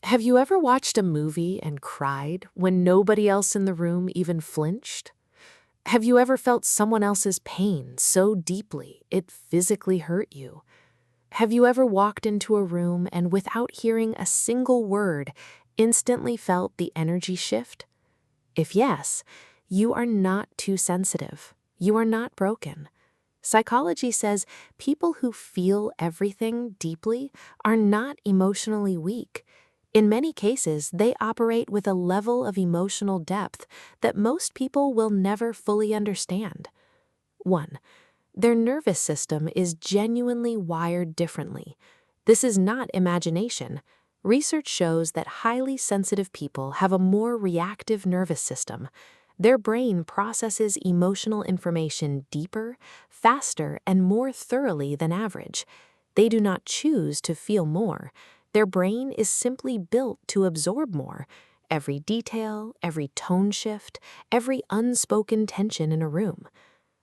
Have you ever watched a movie and cried when nobody else in the room even flinched? Have you ever felt someone else's pain so deeply it physically hurt you? Have you ever walked into a room and without hearing a single word, instantly felt the energy shift? If yes, you are not too sensitive. You are not broken. Psychology says people who feel everything deeply are not emotionally weak. In many cases, they operate with a level of emotional depth that most people will never fully understand. 1. Their nervous system is genuinely wired differently. This is not imagination. Research shows that highly sensitive people have a more reactive nervous system. Their brain processes emotional information deeper, faster, and more thoroughly than average. They do not choose to feel more. Their brain is simply built to absorb more. Every detail, every tone shift, every unspoken tension in a room.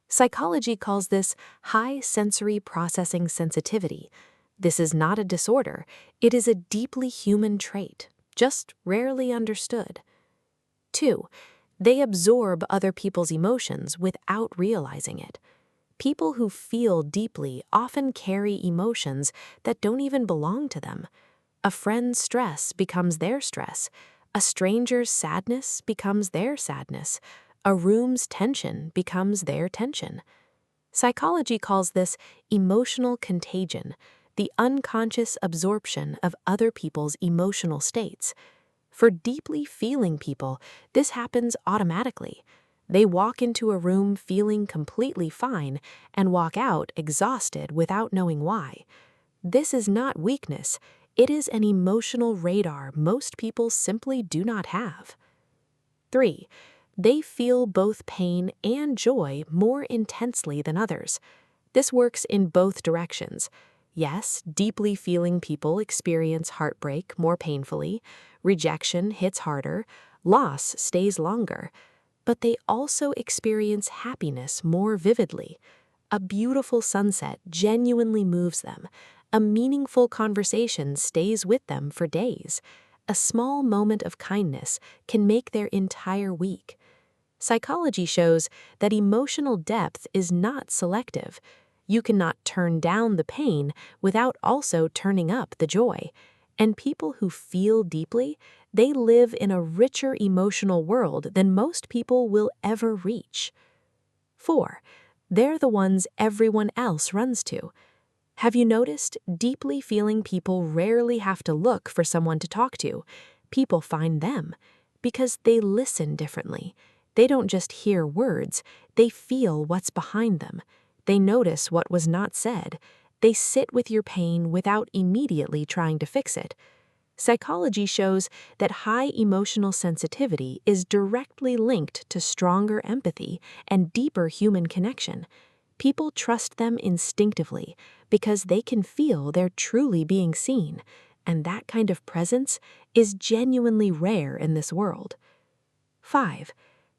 Psychology calls this high sensory processing sensitivity. This is not a disorder, it is a deeply human trait, just rarely understood. 2. They absorb other people's emotions without realizing it. People who feel deeply often carry emotions that don't even belong to them. A friend's stress becomes their stress. A stranger's sadness becomes their sadness. A room's tension becomes their tension. Psychology calls this emotional contagion, the unconscious absorption of other people's emotional states. For deeply feeling people, this happens automatically. They walk into a room feeling completely fine and walk out exhausted without knowing why. This is not weakness. It is an emotional radar most people simply do not have. 3. They feel both pain and joy more intensely than others. This works in both directions. Yes, deeply feeling people experience heartbreak more painfully, rejection hits harder, loss stays longer, but they also experience happiness more vividly. A beautiful sunset genuinely moves them. A meaningful conversation stays with them for days. A small moment of kindness can make their entire week. Psychology shows that emotional depth is not selective. You cannot turn down the pain without also turning up the joy. And people who feel deeply, they live in a richer emotional world than most people will ever reach. 4. They're the ones everyone else runs to. Have you noticed deeply feeling people rarely have to look for someone to talk to? People find them because they listen differently. They don't just hear words, they feel what's behind them. They notice what was not said. They sit with your pain without immediately trying to fix it. Psychology shows that high emotional sensitivity is directly linked to stronger empathy and deeper human connection. People trust them instinctively because they can feel they're truly being seen, and that kind of presence is genuinely rare in this world. 5.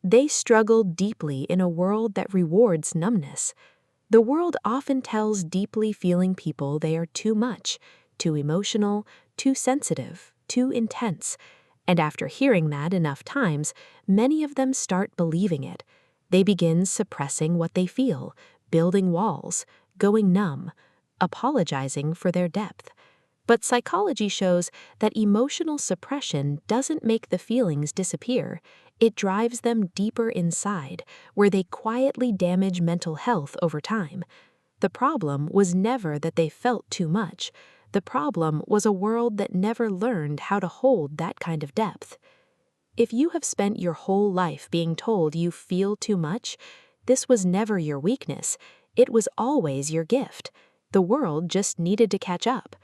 They struggle deeply in a world that rewards numbness. The world often tells deeply feeling people they are too much, too emotional, too sensitive, too intense. And after hearing that enough times, many of them start believing it. They begin suppressing what they feel, building walls, going numb, apologizing for their depth. But psychology shows that emotional suppression doesn't make the feelings disappear. It drives them deeper inside, where they quietly damage mental health over time. The problem was never that they felt too much. The problem was a world that never learned how to hold that kind of depth. If you have spent your whole life being told you feel too much, this was never your weakness. It was always your gift. The world just needed to catch up.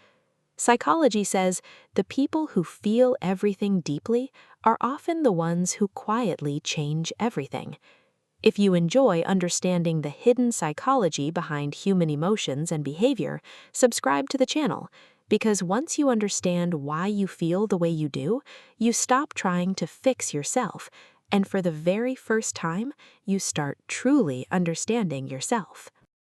Psychology says the people who feel everything deeply are often the ones who quietly change everything. If you enjoy understanding the hidden psychology behind human emotions and behavior, subscribe to the channel, because once you understand why you feel the way you do, you stop trying to fix yourself, and for the very first time, you start truly understanding yourself.